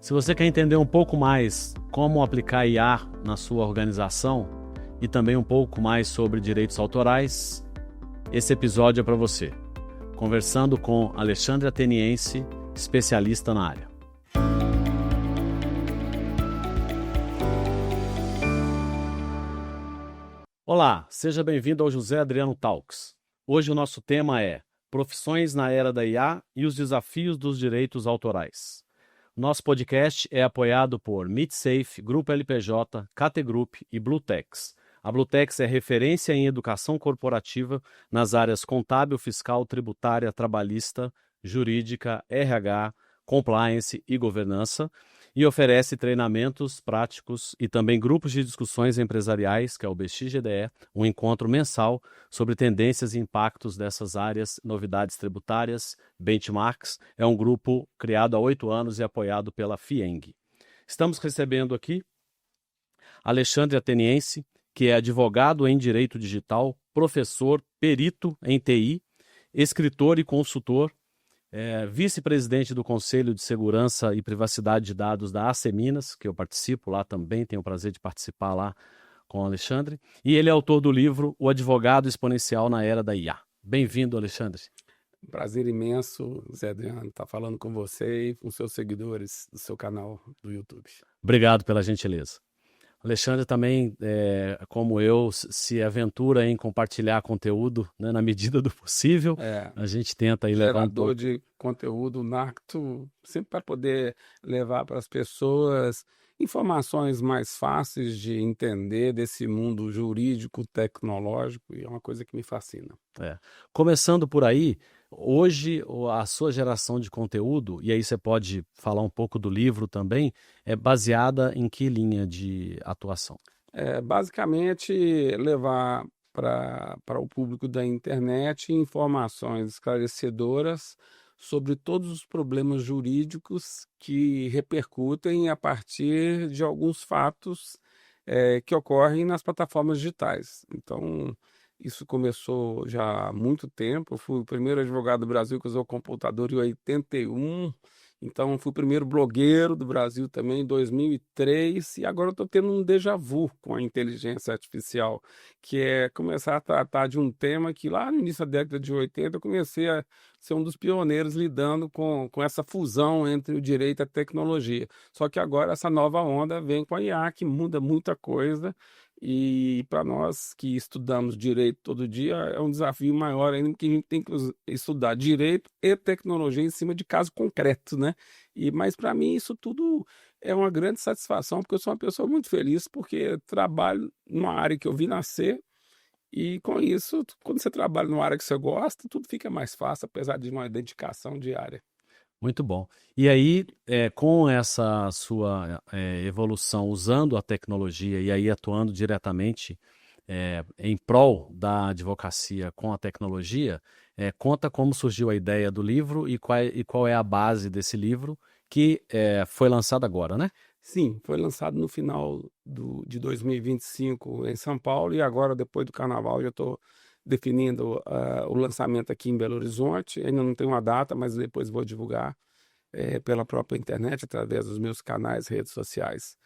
Se você quer entender um pouco mais como aplicar IA na sua organização e também um pouco mais sobre direitos autorais, esse episódio é para você. Conversando com Alexandre Ateniense, especialista na área. Olá, seja bem-vindo ao José Adriano Talks. Hoje o nosso tema é Profissões na Era da IA e os Desafios dos Direitos Autorais. Nosso podcast é apoiado por MeetSafe, Grupo LPJ, KT Group e Bluetex. A Bluetex é referência em educação corporativa nas áreas contábil, fiscal, tributária, trabalhista, jurídica, RH, compliance e governança e oferece treinamentos práticos e também grupos de discussões empresariais, que é o BXGDE, um encontro mensal sobre tendências e impactos dessas áreas, novidades tributárias, benchmarks. É um grupo criado há 8 anos e apoiado pela FIENG. Estamos recebendo aqui Alexandre Ateniense, que é advogado em Direito Digital, professor, perito em TI, escritor e consultor, vice-presidente do Conselho de Segurança e Privacidade de Dados da AC Minas, que eu participo lá também, tenho o prazer de participar lá com o Alexandre, e ele é autor do livro O Advogado Exponencial na Era da IA. Bem-vindo, Alexandre. Prazer imenso, Zé Adriano, estar falando com você e com seus seguidores do seu canal do YouTube. Obrigado pela gentileza. Alexandre também, como eu, se aventura em compartilhar conteúdo, né, na medida do possível. A gente tenta aí levar um pouco de conteúdo nato, sempre para poder levar para as pessoas informações mais fáceis de entender desse mundo jurídico, tecnológico, e é uma coisa que me fascina. Começando por aí, hoje a sua geração de conteúdo, e aí você pode falar um pouco do livro também, é baseada em que linha de atuação? Basicamente, levar para o público da internet informações esclarecedoras sobre todos os problemas jurídicos que repercutem a partir de alguns fatos que ocorrem nas plataformas digitais. Então, isso começou já há muito tempo. Eu fui o primeiro advogado do Brasil que usou computador em 81. Então, fui o primeiro blogueiro do Brasil também em 2003. E agora eu estou tendo um déjà vu com a inteligência artificial, que é começar a tratar de um tema que lá no início da década de 80 eu comecei a ser um dos pioneiros lidando com essa fusão entre o direito e a tecnologia. Só que agora essa nova onda vem com a IA, que muda muita coisa. E para nós que estudamos direito todo dia, é um desafio maior ainda, porque a gente tem que estudar direito e tecnologia em cima de casos concretos, né? Mas para mim isso tudo é uma grande satisfação, porque eu sou uma pessoa muito feliz, porque trabalho numa área que eu vi nascer, e com isso, quando você trabalha numa área que você gosta, tudo fica mais fácil, apesar de uma dedicação diária. Muito bom. E aí, com essa sua evolução, usando a tecnologia e aí atuando diretamente em prol da advocacia com a tecnologia, conta como surgiu a ideia do livro e qual é a base desse livro, que foi lançado agora, né? Sim, foi lançado no final de 2025 em São Paulo, e agora, depois do Carnaval, já estou definindo o lançamento aqui em Belo Horizonte. Ainda não tenho uma data, mas depois vou divulgar pela própria internet, através dos meus canais, redes sociais.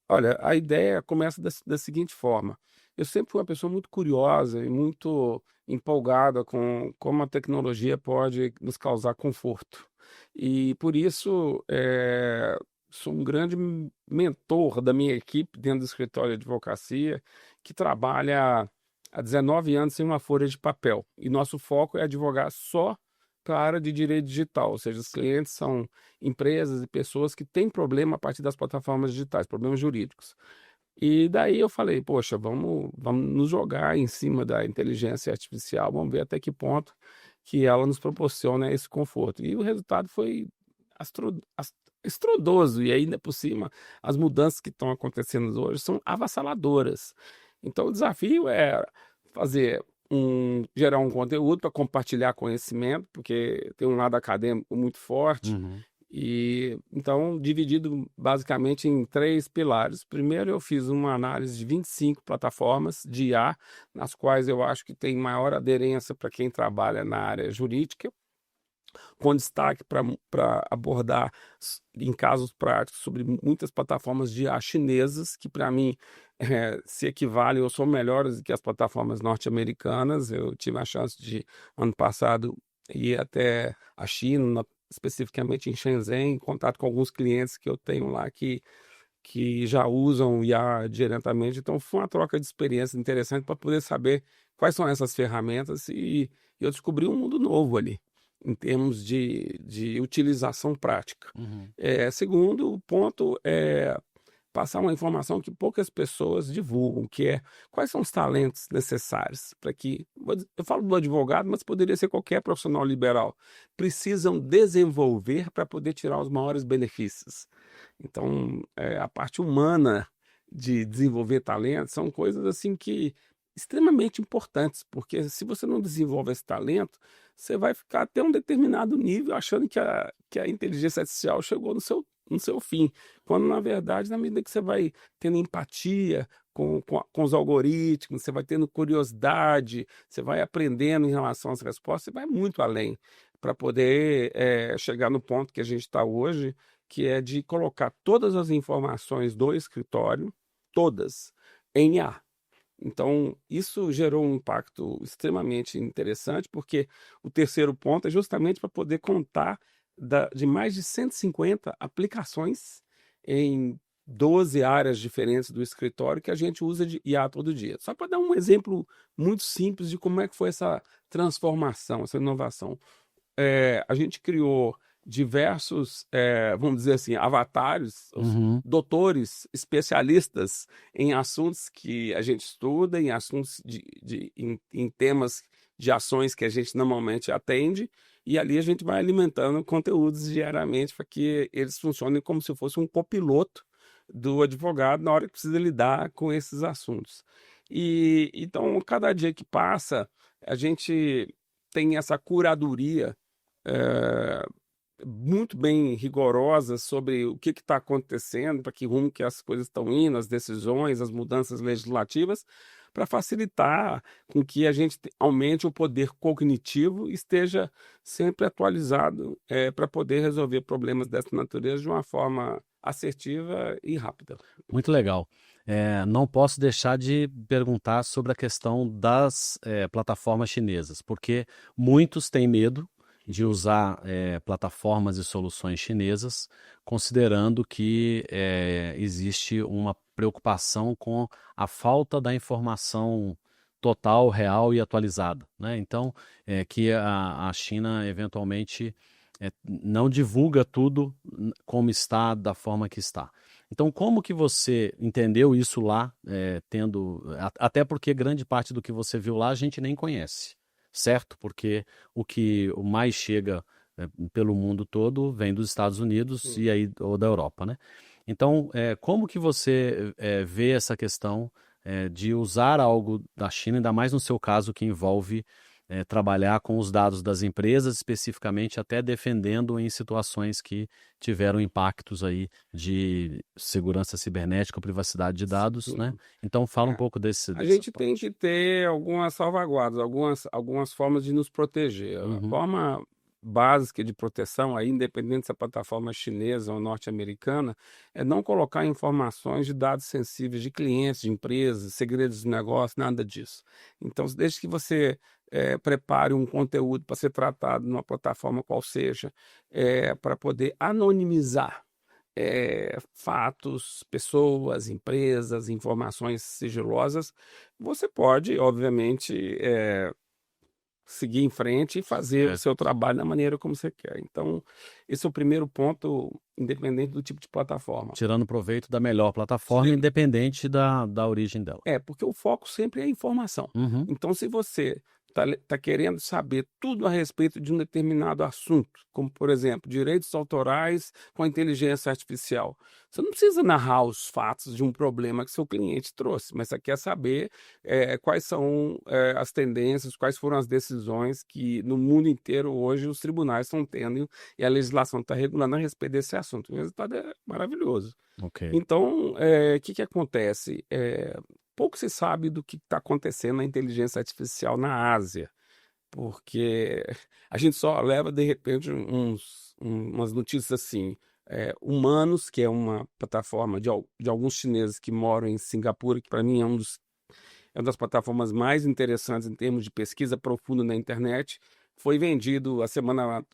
Olha, a ideia começa da seguinte forma. Eu sempre fui uma pessoa muito curiosa e muito empolgada com como a tecnologia pode nos causar conforto. E por isso, sou um grande mentor da minha equipe dentro do escritório de advocacia, que trabalha há 19 anos sem uma folha de papel. E nosso foco é advogar só para a área de direito digital, ou seja, os clientes são empresas e pessoas que têm problema a partir das plataformas digitais, problemas jurídicos. E daí eu falei, poxa, vamos nos jogar em cima da inteligência artificial, vamos ver até que ponto que ela nos proporciona esse conforto. E o resultado foi estrondoso, e ainda por cima, as mudanças que estão acontecendo hoje são avassaladoras. Então o desafio é gerar um conteúdo para compartilhar conhecimento, porque tem um lado acadêmico muito forte. Uhum. E então, dividido basicamente em 3 pilares. Primeiro, eu fiz uma análise de 25 plataformas de IA, nas quais eu acho que tem maior aderência para quem trabalha na área jurídica. com destaque para abordar em casos práticos sobre muitas plataformas de IA chinesas, que para mim se equivalem ou são melhores do que as plataformas norte-americanas. Eu tive a chance de, ano passado, ir até a China, especificamente em Shenzhen, em contato com alguns clientes que eu tenho lá que já usam IA diretamente. Então, foi uma troca de experiência interessante para poder saber quais são essas ferramentas e eu descobri um mundo novo ali, em termos de utilização prática. Uhum. Segundo ponto é passar uma informação que poucas pessoas divulgam, que é quais são os talentos necessários para que, eu falo do advogado, mas poderia ser qualquer profissional liberal, precisam desenvolver para poder tirar os maiores benefícios. Então, a parte humana de desenvolver talentos são coisas assim que extremamente importantes, porque se você não desenvolve esse talento, você vai ficar até um determinado nível achando que a inteligência artificial chegou no seu fim, quando na verdade, na medida que você vai tendo empatia com os algoritmos, você vai tendo curiosidade, você vai aprendendo em relação às respostas, você vai muito além para poder chegar no ponto que a gente está hoje, que é de colocar todas as informações do escritório, todas, em IA. Então, isso gerou um impacto extremamente interessante, porque o terceiro ponto é justamente para poder contar de mais de 150 aplicações em 12 áreas diferentes do escritório que a gente usa de IA todo dia. Só para dar um exemplo muito simples de como é que foi essa transformação, essa inovação. A gente criou diversos, vamos dizer assim, avatares, os Uhum. doutores especialistas em assuntos que a gente estuda, em assuntos em temas de ações que a gente normalmente atende, e ali a gente vai alimentando conteúdos diariamente para que eles funcionem como se fosse um copiloto do advogado na hora que precisa lidar com esses assuntos. E então, cada dia que passa, a gente tem essa curadoria eh, muito bem rigorosas sobre o que está acontecendo, para que rumo que as coisas estão indo, as decisões, as mudanças legislativas, para facilitar com que a gente aumente o poder cognitivo e esteja sempre atualizado para poder resolver problemas dessa natureza de uma forma assertiva e rápida. Muito legal. Não posso deixar de perguntar sobre a questão das plataformas chinesas, porque muitos têm medo de usar plataformas e soluções chinesas, considerando que existe uma preocupação com a falta da informação total, real e atualizada, né? Então, que a China eventualmente não divulga tudo como está, da forma que está. Então, como que você entendeu isso lá, até porque grande parte do que você viu lá a gente nem conhece, certo? Porque o mais chega pelo mundo todo vem dos Estados Unidos e aí ou da Europa, né? Então, como que você vê essa questão de usar algo da China, ainda mais no seu caso que envolve trabalhar com os dados das empresas, especificamente até defendendo em situações que tiveram impactos aí de segurança cibernética, privacidade de dados, né? Sim. Então fala um pouco A dessa gente tem parte. que ter algumas salvaguardas, algumas formas de nos proteger. A Uhum. forma básica de proteção, aí, independente se a plataforma é chinesa ou norte-americana, é não colocar informações de dados sensíveis de clientes, de empresas, segredos de negócio, nada disso. Então, desde que você prepare um conteúdo para ser tratado numa plataforma qual seja, para poder anonimizar fatos, pessoas, empresas, informações sigilosas, você pode, obviamente, seguir em frente e fazer o É, seu trabalho da maneira como você quer. Então, esse é o primeiro ponto, independente do tipo de plataforma. tirando proveito da melhor plataforma, Sim. independente da origem dela. Porque o foco sempre é a informação. Uhum. Então, se você está querendo saber tudo a respeito de um determinado assunto, como, por exemplo, direitos autorais com a inteligência artificial, você não precisa narrar os fatos de um problema que seu cliente trouxe, mas você quer saber quais são as tendências, quais foram as decisões que no mundo inteiro hoje os tribunais estão tendo e a legislação está regulando a respeito desse assunto. O resultado é maravilhoso. Ok. Então, o que acontece? Pouco se sabe do que está acontecendo na inteligência artificial na Ásia. porque a gente só leva, de repente, umas notícias assim. Humanos, que é uma plataforma de alguns chineses que moram em Singapura, que para mim é uma das plataformas mais interessantes em termos de pesquisa profunda na internet, foi vendido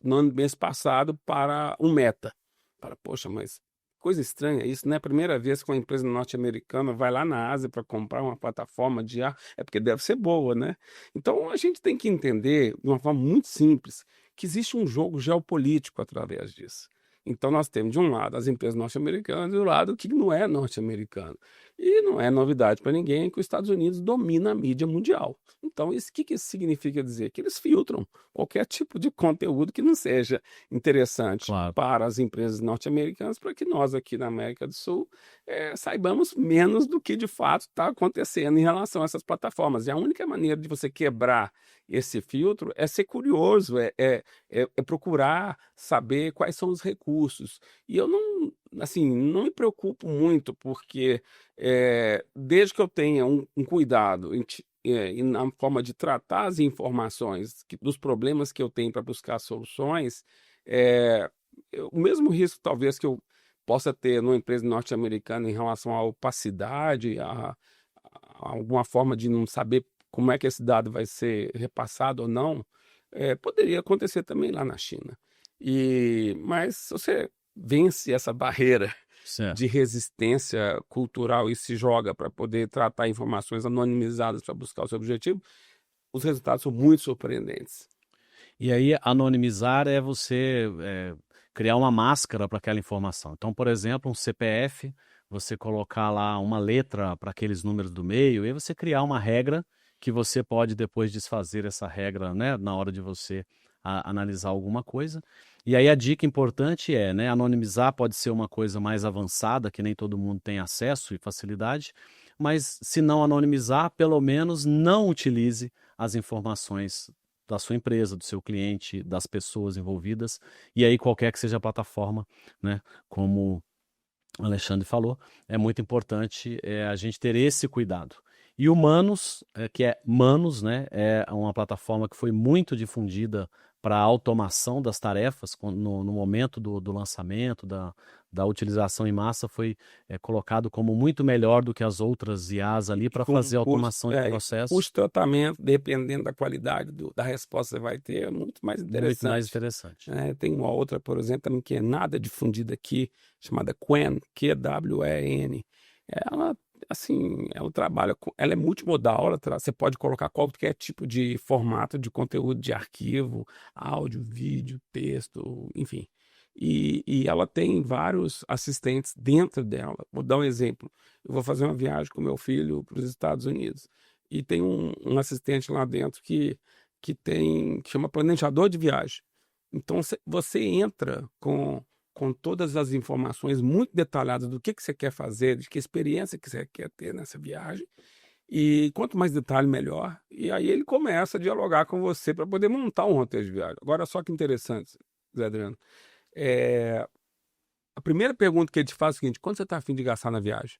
no mês passado para um Meta. Poxa, mas coisa estranha isso, não é a primeira vez que uma empresa norte-americana vai lá na Ásia para comprar uma plataforma de IA, é porque deve ser boa, né? Então a gente tem que entender, de uma forma muito simples, que existe um jogo geopolítico através disso. Então nós temos de um lado as empresas norte-americanas e do lado que não é norte-americano. E não é novidade para ninguém que os Estados Unidos domina a mídia mundial. Então, que isso significa dizer? Que eles filtram qualquer tipo de conteúdo que não seja interessante Claro. para as empresas norte-americanas, para que nós aqui na América do Sul saibamos menos do que de fato está acontecendo em relação a essas plataformas. E a única maneira de você quebrar esse filtro é ser curioso, procurar saber quais são os recursos. E eu não me preocupo muito, porque desde que eu tenha um cuidado na forma de tratar as informações dos problemas que eu tenho para buscar soluções, o mesmo risco talvez que eu possa ter numa empresa norte-americana em relação à opacidade, a alguma forma de não saber como é que esse dado vai ser repassado ou não, poderia acontecer também lá na China. Mas se você vence essa barreira Certo. de resistência cultural e se joga para poder tratar informações anonimizadas para buscar o seu objetivo, os resultados são muito surpreendentes. E aí, anonimizar é você criar uma máscara para aquela informação. Então, por exemplo, um CPF, você colocar lá uma letra para aqueles números do meio, e aí você criar uma regra que você pode depois desfazer essa regra, né, na hora de você analisar alguma coisa. E aí a dica importante é, né, anonimizar pode ser uma coisa mais avançada, que nem todo mundo tem acesso e facilidade, mas se não anonimizar, pelo menos não utilize as informações da sua empresa, do seu cliente, das pessoas envolvidas, e aí qualquer que seja a plataforma, né, como o Alexandre falou, é muito importante a gente ter esse cuidado. E o Manus, que é Manus, né, é uma plataforma que foi muito difundida para a automação das tarefas no momento do lançamento, da utilização em massa, foi colocado como muito melhor do que as outras IAs ali para fazer automação de processos. Custo de tratamento, dependendo da qualidade da resposta que você vai ter, é muito mais interessante. Muito mais interessante. Tem uma outra, por exemplo, também que é nada difundida aqui, chamada Qwen, Qwen. Ela, assim, ela trabalha, ela é multimodal, você pode colocar qualquer tipo de formato de conteúdo de arquivo, áudio, vídeo, texto, enfim. E ela tem vários assistentes dentro dela. Vou dar um exemplo. Eu vou fazer uma viagem com meu filho para os Estados Unidos e tem um assistente lá dentro que chama planejador de viagem. Então você entra com todas as informações muito detalhadas do que você quer fazer, de que experiência que você quer ter nessa viagem. E quanto mais detalhe, melhor. E aí ele começa a dialogar com você para poder montar um roteiro de viagem. Agora, só que interessante, Zé Adriano. A primeira pergunta que ele te faz é o seguinte: quanto você está a fim de gastar na viagem?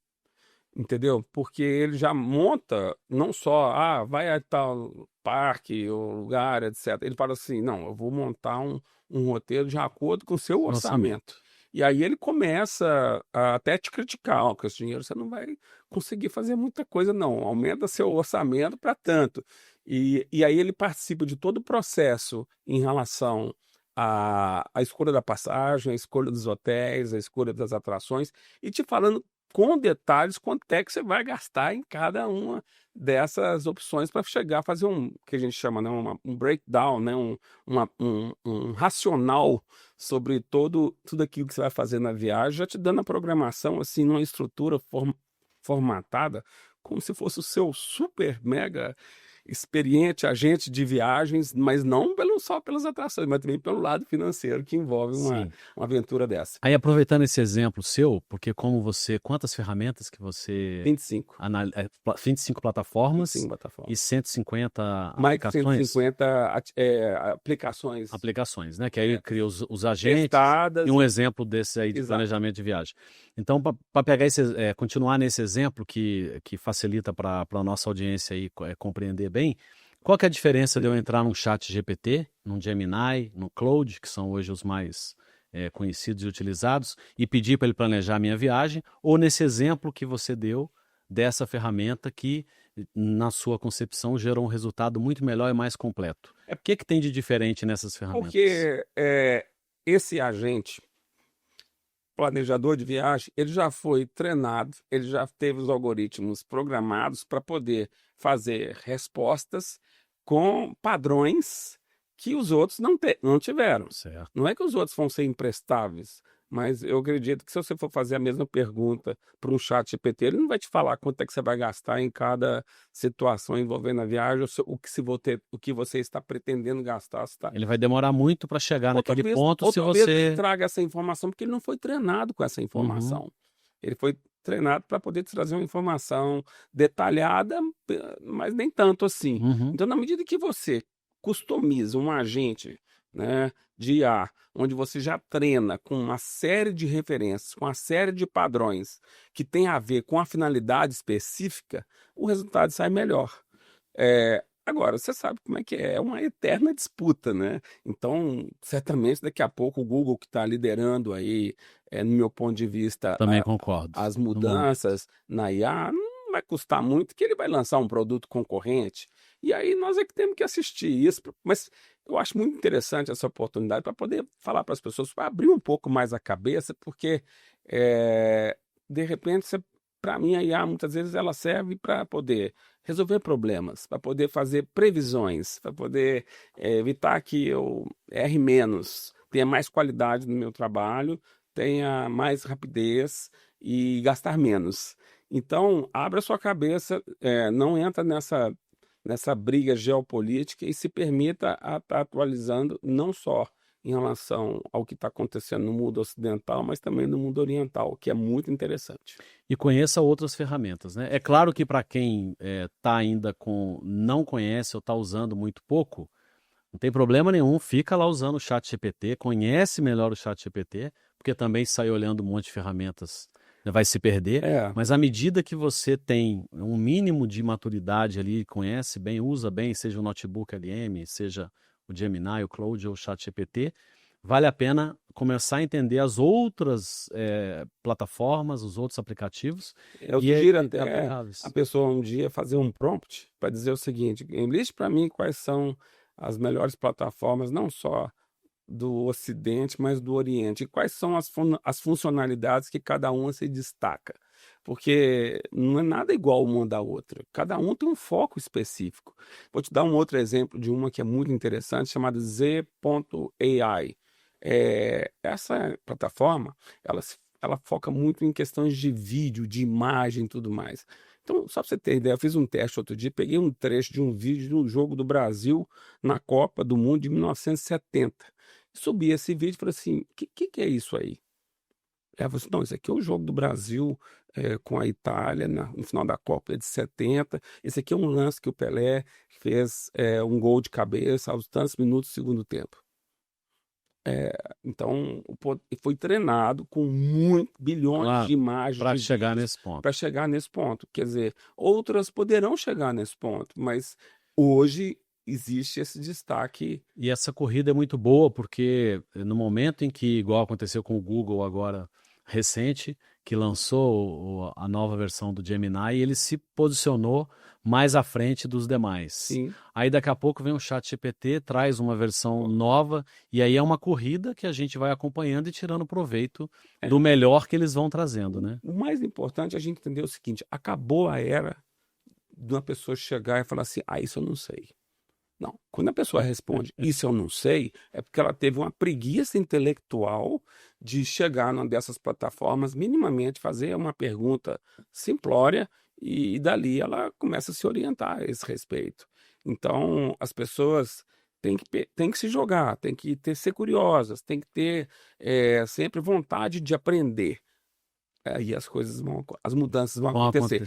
Entendeu? Porque ele já monta, não só, vai a tal parque ou lugar, etc. Ele fala assim: não, eu vou montar um roteiro de acordo com o seu orçamento. E aí ele começa a até te criticar: com esse dinheiro você não vai conseguir fazer muita coisa, não. Aumenta seu orçamento para tanto. E aí ele participa de todo o processo em relação à escolha da passagem, a escolha dos hotéis, a escolha das atrações, e te falando com detalhes quanto é que você vai gastar em cada uma dessas opções para chegar a fazer que a gente chama, né, um breakdown, né, um racional sobre tudo aquilo que você vai fazer na viagem, já te dando a programação assim numa estrutura formatada, como se fosse o seu super mega experiente agente de viagens, mas não só pelas atrações, mas também pelo lado financeiro que envolve uma aventura dessa. Aí, aproveitando esse exemplo seu, porque quantas ferramentas que você... 25. 25 plataformas 25 plataformas. E 150 Mais de aplicações? 150 aplicações. Aplicações, né? Que aí cria os agentes testadas. E um exemplo desse aí de Exato. Planejamento de viagem. Então, para pegar continuar nesse exemplo que facilita para a nossa audiência aí compreender bem, Qual que é a diferença de eu entrar num chat GPT, num Gemini, no Claude, que são hoje os mais conhecidos e utilizados, e pedir para ele planejar a minha viagem, ou nesse exemplo que você deu dessa ferramenta que, na sua concepção, gerou um resultado muito melhor e mais completo? O que tem de diferente nessas ferramentas? Porque esse agente, planejador de viagem, ele já foi treinado, ele já teve os algoritmos programados para poder fazer respostas com padrões que os outros não tiveram. Certo. Não é que os outros vão ser imprestáveis, mas eu acredito que se você for fazer a mesma pergunta para um chat GPT, ele não vai te falar quanto é que você vai gastar em cada situação envolvendo a viagem, o que você está pretendendo gastar. Ele vai demorar muito para chegar Ou naquele talvez, ponto ou se talvez você... ele traga essa informação porque ele não foi treinado com essa informação. Ele foi treinado para poder te trazer uma informação detalhada, mas nem tanto assim. Então, na medida que você customiza um agente, né, de IA, onde você já treina com uma série de referências, com uma série de padrões que tem a ver com a finalidade específica, o resultado sai melhor. Agora, você sabe como é que é uma eterna disputa, né? Então, certamente, daqui a pouco o Google que está liderando aí, no meu ponto de vista, Também concordo. as No momento. mudanças na IA, não vai custar muito que ele vai lançar um produto concorrente. E aí nós é que temos que assistir isso. Mas eu acho muito interessante essa oportunidade para poder falar para as pessoas, para abrir um pouco mais a cabeça, porque, de repente, para mim, a IA, muitas vezes, ela serve para poder resolver problemas, para poder fazer previsões, para poder evitar que eu erre menos, tenha mais qualidade no meu trabalho, tenha mais rapidez e gastar menos. Então, abra sua cabeça, não entra nessa briga geopolítica e se permita a estar atualizando não só em relação ao que está acontecendo no mundo ocidental, mas também no mundo oriental, que é muito interessante. E conheça outras ferramentas, né? É claro que para quem não conhece ou está usando muito pouco, não tem problema nenhum, fica lá usando o chat GPT, conhece melhor o chat GPT, porque também sai olhando um monte de ferramentas, né, vai se perder, mas à medida que você tem um mínimo de maturidade ali, conhece bem, usa bem, seja o notebook LM, seja o Gemini, o Claude ou o chat GPT, vale a pena começar a entender as outras plataformas, os outros aplicativos. Eu sugiro até a pessoa um dia fazer um prompt para dizer o seguinte: liste para mim quais são as melhores plataformas, não só do Ocidente, mas do Oriente. E quais são as funcionalidades que cada uma se destaca. Porque não é nada igual uma da outra. Cada um tem um foco específico. Vou te dar um outro exemplo de uma que é muito interessante, chamada Z.ai. Essa plataforma, ela foca muito em questões de vídeo, de imagem e tudo mais. Então, só para você ter ideia, eu fiz um teste outro dia, peguei um trecho de um vídeo de um jogo do Brasil na Copa do Mundo de 1970. Subi esse vídeo e falei assim: o que é isso aí? Ela falou assim: não, isso aqui é o jogo do Brasil com a Itália no final da Copa de 70. Esse aqui é um lance que o Pelé fez um gol de cabeça aos tantos minutos do segundo tempo. Então, foi treinado com bilhões de imagens para chegar nesse ponto. Para chegar nesse ponto. Quer dizer, outras poderão chegar nesse ponto, mas hoje existe esse destaque. E essa corrida é muito boa porque no momento em que, igual aconteceu com o Google agora recente, que lançou a nova versão do Gemini, ele se posicionou mais à frente dos demais. Sim. Aí daqui a pouco vem o ChatGPT, traz uma versão nova, e aí é uma corrida que a gente vai acompanhando e tirando proveito do melhor que eles vão trazendo, né? O mais importante é a gente entender o seguinte: acabou a era de uma pessoa chegar e falar assim: isso eu não sei. Não, quando a pessoa responde isso eu não sei, é porque ela teve uma preguiça intelectual de chegar numa dessas plataformas, minimamente fazer uma pergunta simplória e dali ela começa a se orientar a esse respeito. Então, as pessoas têm que se jogar, têm que ser curiosas, têm que ter sempre vontade de aprender. Aí as mudanças vão acontecer.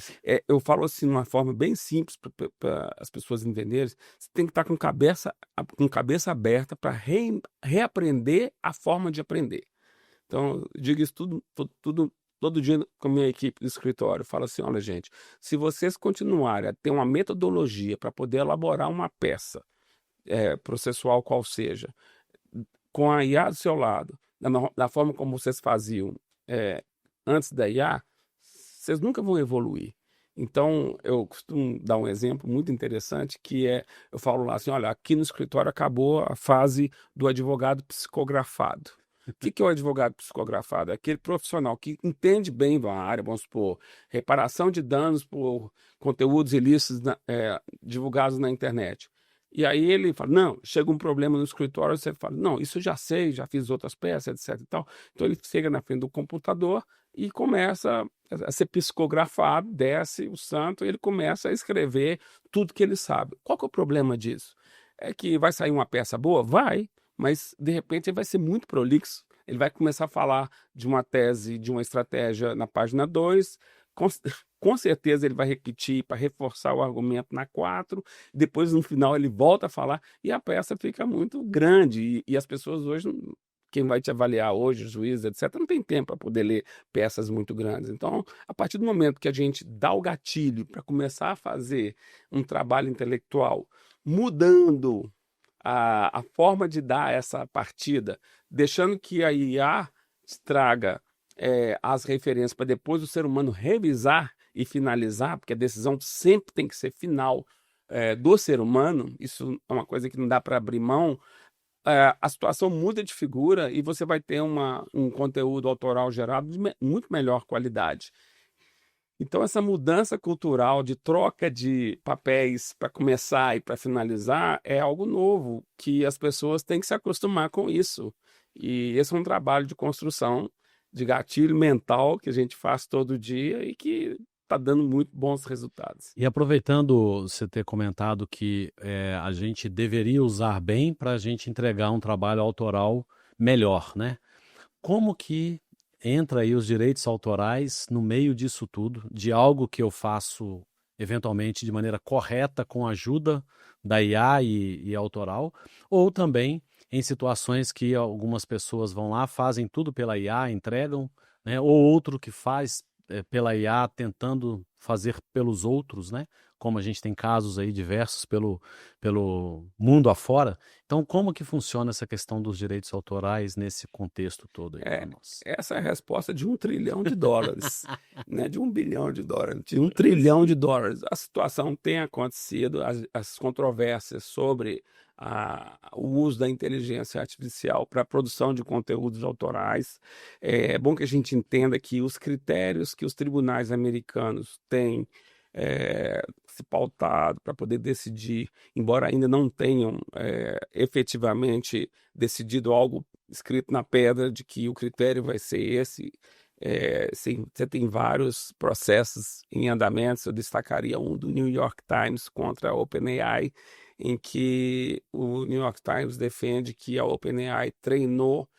Eu falo assim, de uma forma bem simples para as pessoas entenderem. Você tem que estar com cabeça aberta para reaprender a forma de aprender. Então, eu digo isso tudo todo dia com a minha equipe do escritório, eu falo assim, olha gente, se vocês continuarem a ter uma metodologia para poder elaborar uma peça, processual qual seja, com a IA do seu lado, da forma como vocês faziam é, antes da IA, vocês nunca vão evoluir. Então, eu costumo dar um exemplo muito interessante, que eu falo lá assim, olha, aqui no escritório acabou a fase do advogado psicografado. O que é o advogado psicografado? É aquele profissional que entende bem a área, vamos supor, reparação de danos por conteúdos ilícitos divulgados na internet. E aí ele fala, não, chega um problema no escritório, você fala, não, isso eu já sei, já fiz outras peças, etc e tal. Então ele chega na frente do computador e começa a ser psicografado, desce o santo, e ele começa a escrever tudo que ele sabe. Qual que é o problema disso? É que vai sair uma peça boa? Vai, mas de repente ele vai ser muito prolixo. Ele vai começar a falar de uma tese, de uma estratégia na página 2, com certeza ele vai repetir para reforçar o argumento na 4, depois no final ele volta a falar e a peça fica muito grande. E as pessoas hoje, quem vai te avaliar hoje, os juízes, etc., não tem tempo para poder ler peças muito grandes. Então, a partir do momento que a gente dá o gatilho para começar a fazer um trabalho intelectual, mudando a forma de dar essa partida, deixando que a IA traga as referências para depois o ser humano revisar e finalizar, porque a decisão sempre tem que ser final do ser humano, isso é uma coisa que não dá para abrir mão, a situação muda de figura e você vai ter um conteúdo autoral gerado de muito melhor qualidade. Então, essa mudança cultural de troca de papéis para começar e para finalizar é algo novo, que as pessoas têm que se acostumar com isso. E esse é um trabalho de construção, de gatilho mental que a gente faz todo dia e que está dando muito bons resultados. E aproveitando você ter comentado que a gente deveria usar bem para a gente entregar um trabalho autoral melhor, né? Como que entra aí os direitos autorais no meio disso tudo, de algo que eu faço eventualmente de maneira correta com a ajuda da IA e autoral, ou também em situações que algumas pessoas vão lá, fazem tudo pela IA, entregam, né? Ou outro que faz pela IA tentando fazer pelos outros, né? Como a gente tem casos aí diversos pelo mundo afora. Então, como que funciona essa questão dos direitos autorais nesse contexto todo aí para nós? Essa é a resposta de $1 trilhão, né? De $1 bilhão, de $1 trilhão. A situação tem acontecido, as controvérsias sobre o uso da inteligência artificial para a produção de conteúdos autorais. É bom que a gente entenda que os critérios que os tribunais americanos têm se pautado para poder decidir, embora ainda não tenham efetivamente decidido algo escrito na pedra de que o critério vai ser esse. Sim, você tem vários processos em andamento. Eu destacaria um do New York Times contra a OpenAI, em que o New York Times defende que a OpenAI treinou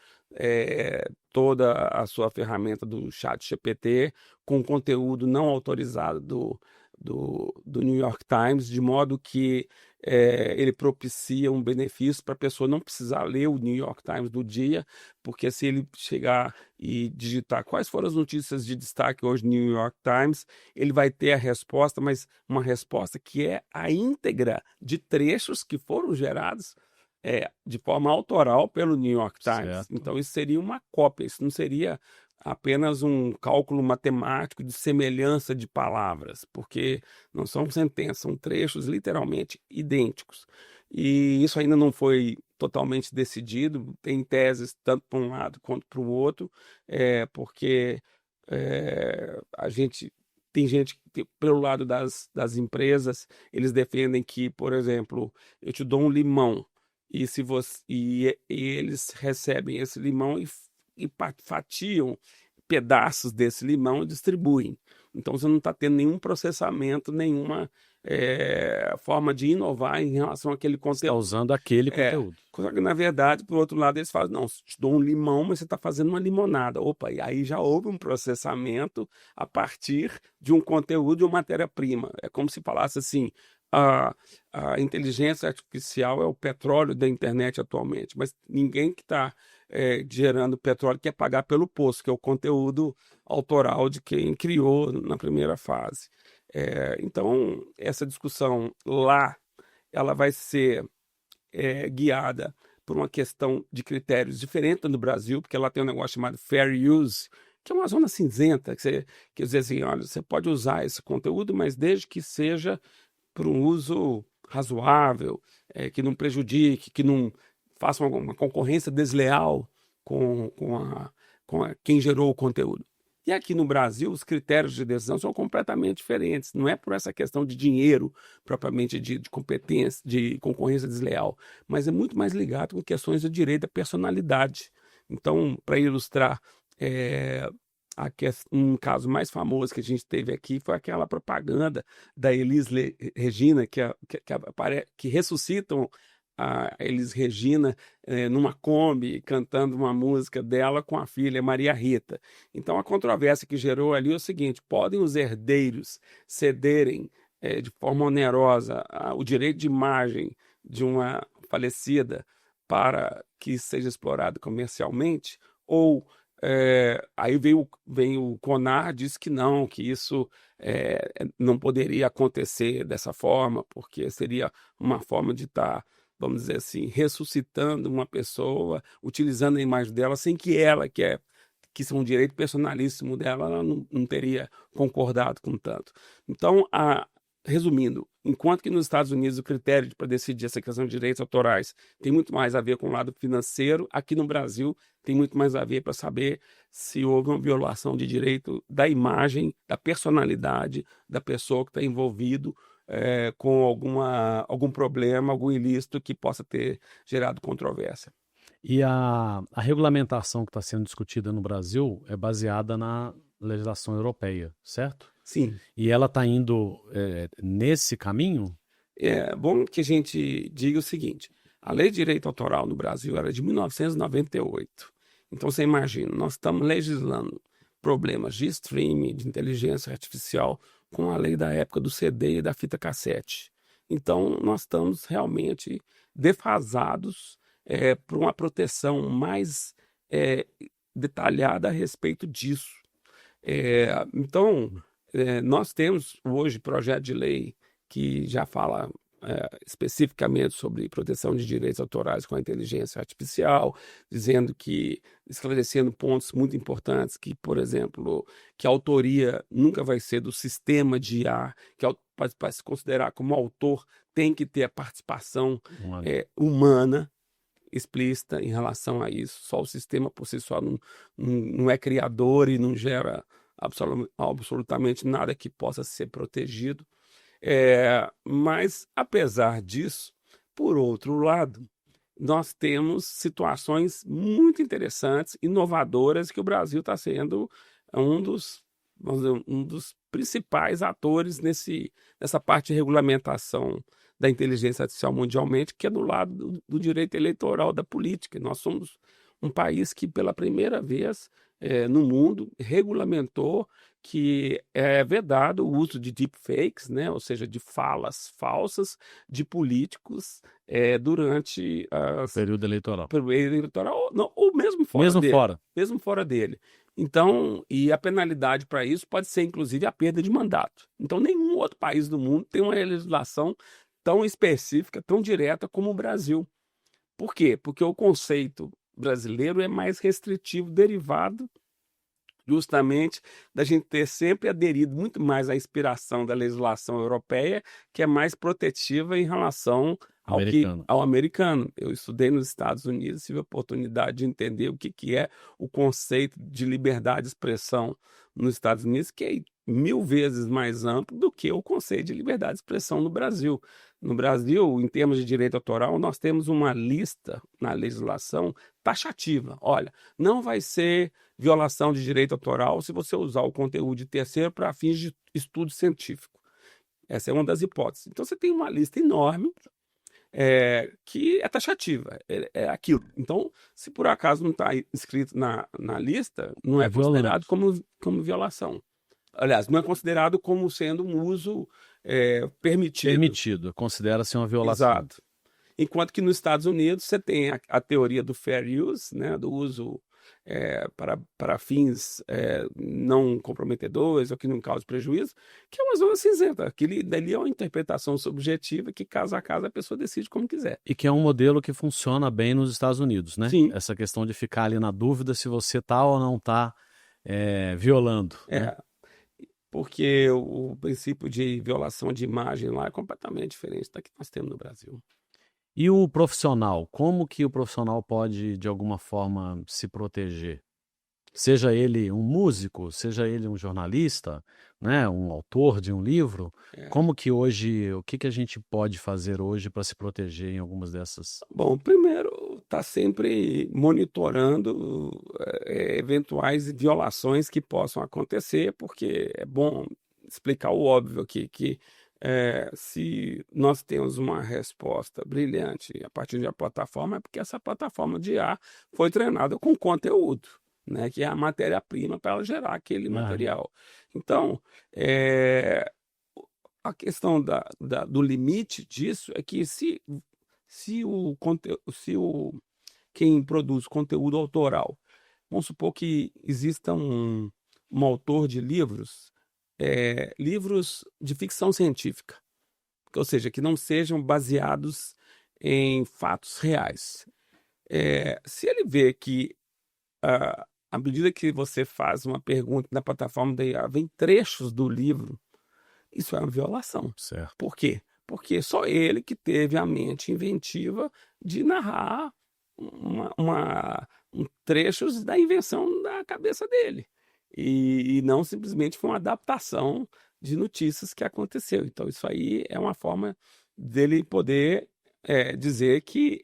toda a sua ferramenta do ChatGPT com conteúdo não autorizado do New York Times, de modo que ele propicia um benefício para a pessoa não precisar ler o New York Times do dia, porque se ele chegar e digitar quais foram as notícias de destaque hoje no New York Times, ele vai ter a resposta, mas uma resposta que é a íntegra de trechos que foram gerados de forma autoral pelo New York Times. Certo. Então isso seria uma cópia, isso não seria apenas um cálculo matemático de semelhança de palavras, porque não são sentenças, são trechos literalmente idênticos. E isso ainda não foi totalmente decidido, tem teses tanto para um lado quanto para o outro, porque tem gente que, pelo lado das empresas, eles defendem que, por exemplo, eu te dou um limão, e eles recebem esse limão e fatiam pedaços desse limão e distribuem. Então você não está tendo nenhum processamento, nenhuma forma de inovar em relação àquele conteúdo. Está usando aquele conteúdo. Só que, na verdade, por outro lado, eles falam, não, te dou um limão, mas você está fazendo uma limonada. Opa, e aí já houve um processamento a partir de um conteúdo de uma matéria-prima. É como se falasse assim, a inteligência artificial é o petróleo da internet atualmente, mas ninguém que está gerando petróleo quer pagar pelo poço, que é o conteúdo autoral de quem criou na primeira fase. Então, essa discussão lá, ela vai ser guiada por uma questão de critérios diferentes no Brasil, porque lá tem um negócio chamado fair use, que é uma zona cinzenta, que dizer assim, olha, você pode usar esse conteúdo, mas desde que seja por um uso razoável, que não prejudique, que não faça uma concorrência desleal com quem gerou o conteúdo. E aqui no Brasil, os critérios de decisão são completamente diferentes. Não é por essa questão de dinheiro, propriamente de competência, de concorrência desleal, mas é muito mais ligado com questões de direito da personalidade. Então, para ilustrar, um caso mais famoso que a gente teve aqui foi aquela propaganda da Elis Regina, que ressuscitam a Elis Regina numa Kombi, cantando uma música dela com a filha Maria Rita. Então, a controvérsia que gerou ali é o seguinte: podem os herdeiros cederem de forma onerosa o direito de imagem de uma falecida para que seja explorado comercialmente? Ou aí vem o CONAR, diz que não, que isso não poderia acontecer dessa forma, porque seria uma forma de estar, vamos dizer assim, ressuscitando uma pessoa, utilizando a imagem dela, sem que ela, que isso é um direito personalíssimo dela, ela não teria concordado com tanto. Então, resumindo, enquanto que nos Estados Unidos o critério para decidir essa questão de direitos autorais tem muito mais a ver com o lado financeiro, aqui no Brasil tem muito mais a ver para saber se houve uma violação de direito da imagem, da personalidade da pessoa que está envolvido com algum problema, algum ilícito que possa ter gerado controvérsia. E a regulamentação que está sendo discutida no Brasil é baseada na legislação europeia, certo? Sim. E ela está indo nesse caminho? É bom que a gente diga o seguinte: a Lei de Direito Autoral no Brasil era de 1998. Então, você imagina, nós estamos legislando problemas de streaming, de inteligência artificial, com a lei da época do CD e da fita cassete. Então, nós estamos realmente defasados por uma proteção mais detalhada a respeito disso. Então, nós temos hoje projeto de lei que já fala especificamente sobre proteção de direitos autorais com a inteligência artificial, esclarecendo pontos muito importantes, que, por exemplo, que a autoria nunca vai ser do sistema de IA, que para se considerar como autor tem que ter a participação humana explícita em relação a isso. Só o sistema por si só não é criador e não gera absolutamente nada que possa ser protegido. Mas, apesar disso, por outro lado, nós temos situações muito interessantes, inovadoras, que o Brasil está sendo vamos dizer, um dos principais atores nessa parte de regulamentação da inteligência artificial mundialmente, que é do lado do direito eleitoral, da política. Nós somos um país que, pela primeira vez no mundo, regulamentou que é vedado o uso de deepfakes, né? Ou seja, de falas falsas de políticos durante o período eleitoral. Ou mesmo fora. Mesmo fora dele. Então, e a penalidade para isso pode ser, inclusive, a perda de mandato. Então, nenhum outro país do mundo tem uma legislação tão específica, tão direta como o Brasil. Por quê? Porque o conceito brasileiro é mais restritivo, derivado justamente da gente ter sempre aderido muito mais à inspiração da legislação europeia, que é mais protetiva em relação ao americano. Eu estudei nos Estados Unidos, tive a oportunidade de entender o que é o conceito de liberdade de expressão nos Estados Unidos, que é 1000 vezes mais amplo do que o conceito de liberdade de expressão no Brasil. No Brasil, em termos de direito autoral, nós temos uma lista na legislação taxativa. Olha, não vai ser violação de direito autoral se você usar o conteúdo de terceiro para fins de estudo científico. Essa é uma das hipóteses. Então, você tem uma lista enorme que é taxativa, é aquilo. Então, se por acaso não está inscrito na lista, não é considerado como violação. Aliás, não é considerado como sendo um uso permitido. Permitido, considera-se uma violação. Exato. Enquanto que nos Estados Unidos você tem a teoria do fair use, né, do uso para fins não comprometedores ou que não causem prejuízo, que é uma zona cinzenta. Aquilo dali é uma interpretação subjetiva que, caso a caso, a pessoa decide como quiser. E que é um modelo que funciona bem nos Estados Unidos, né? Sim. Essa questão de ficar ali na dúvida se você tá ou não tá violando, né? Porque o princípio de violação de imagem lá é completamente diferente da que nós temos no Brasil. E o profissional, como que o profissional pode, de alguma forma, se proteger? Seja ele um músico, seja ele um jornalista, né, um autor de um livro, como que hoje, o que a gente pode fazer hoje para se proteger em algumas dessas? Bom, primeiro, está sempre monitorando eventuais violações que possam acontecer, porque é bom explicar o óbvio aqui, que se nós temos uma resposta brilhante a partir de uma plataforma, é porque essa plataforma de IA foi treinada com conteúdo, né, que é a matéria-prima para ela gerar aquele material. Então, a questão do limite disso é que se quem produz conteúdo autoral, vamos supor que exista um autor de livros, livros de ficção científica, ou seja, que não sejam baseados em fatos reais. Se ele vê que, à medida que você faz uma pergunta na plataforma da IA, vem trechos do livro, isso é uma violação. Certo. Por quê? Porque só ele que teve a mente inventiva de narrar trechos da invenção da cabeça dele. E não simplesmente foi uma adaptação de notícias que aconteceu. Então, isso aí é uma forma dele poder dizer que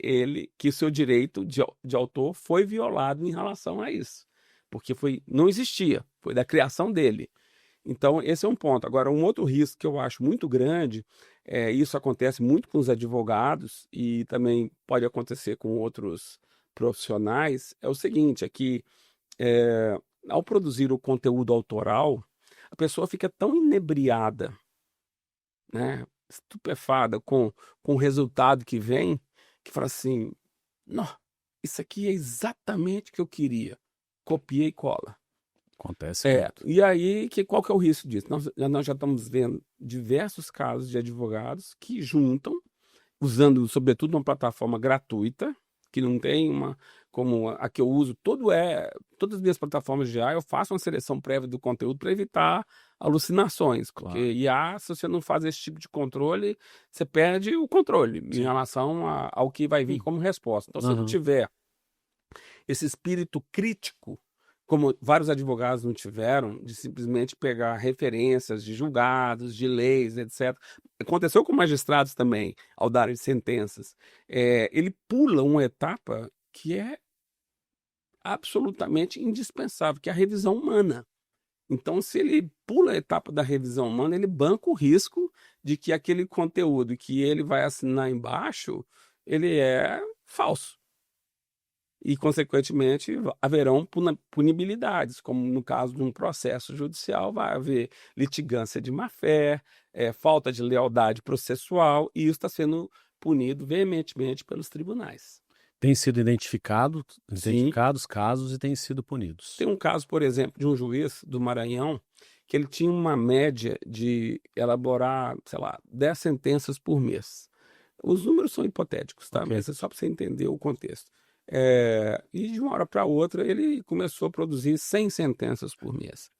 o seu direito de autor foi violado em relação a isso. Porque não existia, foi da criação dele. Então, esse é um ponto. Agora, um outro risco que eu acho muito grande, isso acontece muito com os advogados e também pode acontecer com outros profissionais, é o seguinte, é que ao produzir o conteúdo autoral, a pessoa fica tão inebriada, né, estupefada com o resultado que vem, que fala assim, não, isso aqui é exatamente o que eu queria. Copia e cola. Acontece muito. E aí, qual que é o risco disso? Nós já estamos vendo diversos casos de advogados que juntam, usando, sobretudo, uma plataforma gratuita, que não tem como a que eu uso, todas as minhas plataformas de IA, eu faço uma seleção prévia do conteúdo para evitar alucinações, porque IA, se você não faz esse tipo de controle, você perde o controle em relação ao que vai vir como resposta. Então, se eu não tiver esse espírito crítico, como vários advogados não tiveram, de simplesmente pegar referências de julgados, de leis, etc. Aconteceu com magistrados também, ao darem sentenças. Ele pula uma etapa que é absolutamente indispensável, que é a revisão humana. Então, se ele pula a etapa da revisão humana, ele banca o risco de que aquele conteúdo que ele vai assinar embaixo, ele é falso. E, consequentemente, haverão punibilidades, como no caso de um processo judicial, vai haver litigância de má-fé, falta de lealdade processual, e isso está sendo punido veementemente pelos tribunais. Tem sido identificados casos e têm sido punidos. Tem um caso, por exemplo, de um juiz do Maranhão, que ele tinha uma média de elaborar, 10 sentenças por mês. Os números são hipotéticos, tá? Mas é só para você entender o contexto. E de uma hora para outra ele começou a produzir 100 sentenças por mês.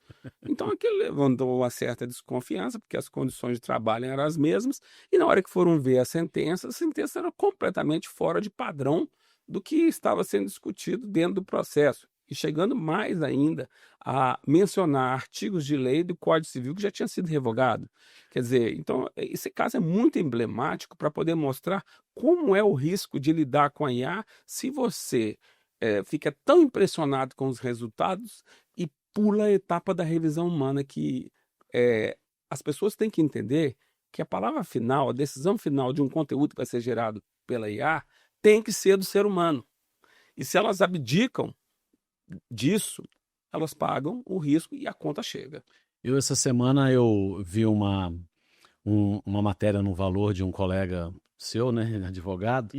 Então aquilo levantou uma certa desconfiança, porque as condições de trabalho eram as mesmas, e na hora que foram ver a sentença era completamente fora de padrão do que estava sendo discutido dentro do processo. E chegando mais ainda a mencionar artigos de lei do Código Civil que já tinha sido revogado. Quer dizer, então esse caso é muito emblemático para poder mostrar como é o risco de lidar com a IA se você fica tão impressionado com os resultados e pula a etapa da revisão humana, que as pessoas têm que entender que a palavra final, a decisão final de um conteúdo que vai ser gerado pela IA tem que ser do ser humano. E se elas abdicam disso, elas pagam o risco e a conta chega. Essa semana eu vi uma matéria no Valor de um colega seu, né, advogado,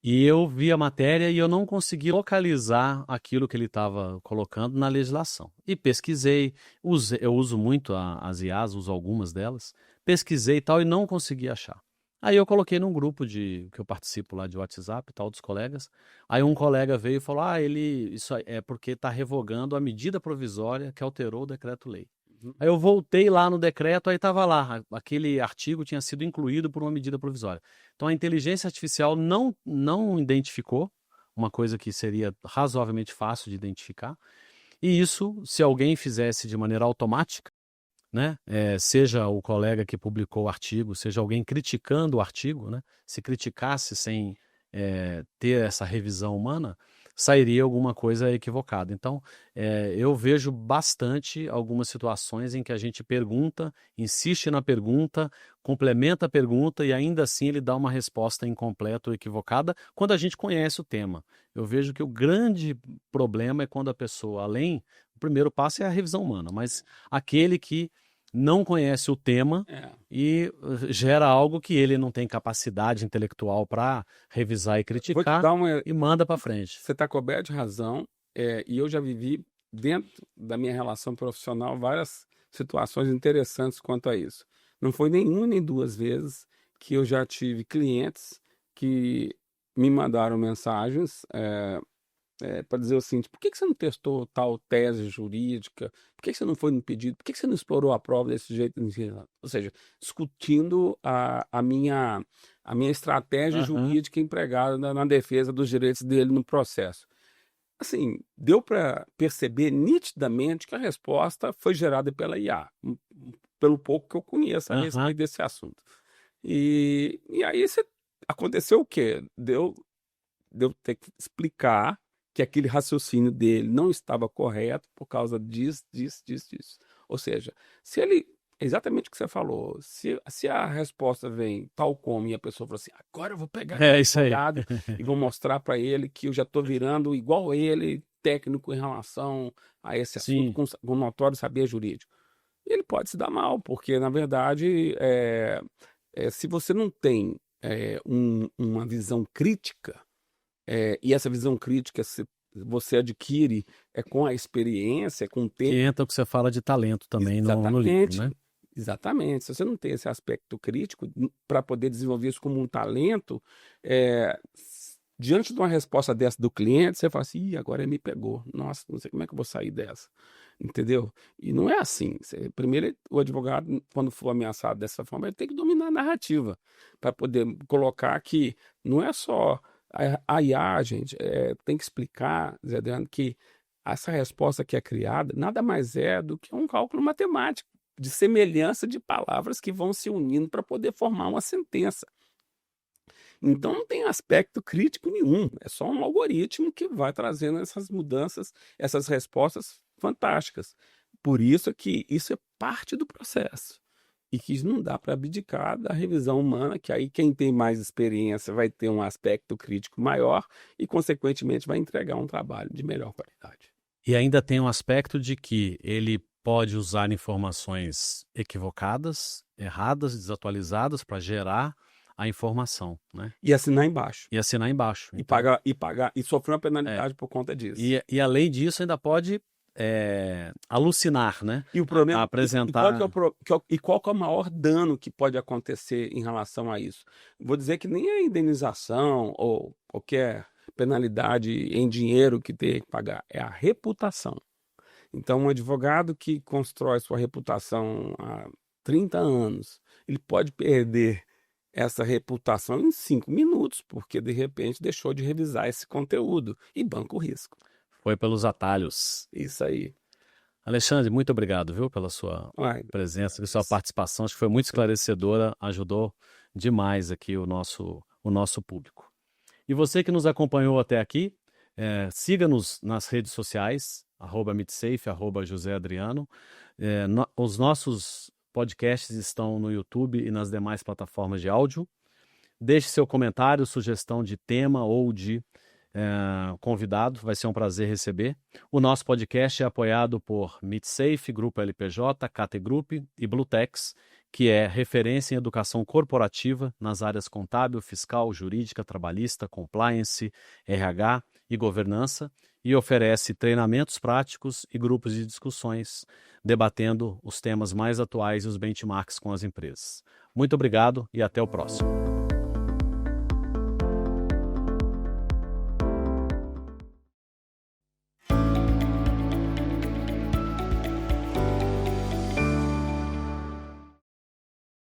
E eu vi a matéria e eu não consegui localizar aquilo que ele estava colocando na legislação. E pesquisei, eu uso muito as IAs, uso algumas delas, pesquisei e tal e não consegui achar. Aí eu coloquei num grupo que eu participo lá de WhatsApp e tal, dos colegas. Aí um colega veio e falou, isso é porque está revogando a medida provisória que alterou o decreto-lei. Uhum. Aí eu voltei lá no decreto, aí estava lá, aquele artigo tinha sido incluído por uma medida provisória. Então a inteligência artificial não identificou uma coisa que seria razoavelmente fácil de identificar. E isso, se alguém fizesse de maneira automática, né, seja o colega que publicou o artigo, seja alguém criticando o artigo, né, se criticasse sem ter essa revisão humana, sairia alguma coisa equivocada. Então, eu vejo bastante algumas situações em que a gente pergunta, insiste na pergunta, complementa a pergunta e ainda assim ele dá uma resposta incompleta ou equivocada quando a gente conhece o tema. Eu vejo que o grande problema é quando a pessoa, o primeiro passo é a revisão humana, mas aquele que não conhece o tema e gera algo que ele não tem capacidade intelectual para revisar e Vou te criticar dar uma. e manda para frente. Você está coberto de razão, e eu já vivi, dentro da minha relação profissional, várias situações interessantes quanto a isso. Não foi nem uma nem duas vezes que eu já tive clientes que me mandaram mensagens para dizer o seguinte: por que que você não testou tal tese jurídica? Por que que você não foi no pedido? Por que que você não explorou a prova desse jeito? Ou seja, discutindo a minha estratégia Aham. jurídica empregada na defesa dos direitos dele no processo. Assim, deu para perceber nitidamente que a resposta foi gerada pela IA, pelo pouco que eu conheço a Aham. respeito desse assunto. E aí aconteceu o quê? Deu ter que explicar que aquele raciocínio dele não estava correto por causa disso, disso, disso, disso. Ou seja, se ele. Exatamente o que você falou. Se a resposta vem tal como e a pessoa fala assim, agora eu vou pegar aquele É isso aí. advogado e vou mostrar para ele que eu já estou virando igual ele, técnico em relação a esse assunto, Sim. com notório saber jurídico. Ele pode se dar mal, porque, na verdade, se você não tem uma visão crítica, e essa visão crítica você adquire com a experiência, com o Que tempo. entra o que você fala de talento também no livro, né? Exatamente. Se você não tem esse aspecto crítico para poder desenvolver isso como um talento, diante de uma resposta dessa do cliente, você fala assim, agora ele me pegou. Nossa, não sei como é que eu vou sair dessa. Entendeu? E não é assim. Primeiro, o advogado, quando for ameaçado dessa forma, ele tem que dominar a narrativa para poder colocar que não é só a IA, gente, tem que explicar, Zé Adriano, que essa resposta que é criada nada mais é do que um cálculo matemático de semelhança de palavras que vão se unindo para poder formar uma sentença. Então não tem aspecto crítico nenhum, é só um algoritmo que vai trazendo essas mudanças, essas respostas fantásticas. Por isso que isso é parte do processo e que não dá para abdicar da revisão humana, que aí quem tem mais experiência vai ter um aspecto crítico maior e, consequentemente, vai entregar um trabalho de melhor qualidade. E ainda tem um aspecto de que ele pode usar informações equivocadas, erradas, desatualizadas para gerar a informação, né? E assinar embaixo. E assinar embaixo. E Então, pagar e sofrer uma penalidade por conta disso. E além disso, ainda pode alucinar, né? E o problema, Apresentar. qual que é o maior dano que pode acontecer em relação a isso? Vou dizer que nem a indenização ou qualquer penalidade em dinheiro que tem que pagar, é a reputação. Então, um advogado que constrói sua reputação há 30 anos, ele pode perder essa reputação em 5 minutos, porque de repente deixou de revisar esse conteúdo e banca o risco. Foi pelos atalhos. Isso aí. Alexandre, muito obrigado, viu, pela sua presença, pela sua participação. Acho que foi muito esclarecedora, ajudou demais aqui o nosso público. E você que nos acompanhou até aqui, siga-nos nas redes sociais, @mitsafe, @joseadriano. Os nossos podcasts estão no YouTube e nas demais plataformas de áudio. Deixe seu comentário, sugestão de tema ou de convidado, vai ser um prazer receber. O nosso podcast é apoiado por MitSafe, Grupo LPJ, KT Group e Blutex, que é referência em educação corporativa nas áreas contábil, fiscal, jurídica, trabalhista, compliance, RH e governança, e oferece treinamentos práticos e grupos de discussões, debatendo os temas mais atuais e os benchmarks com as empresas. Muito obrigado e até o próximo.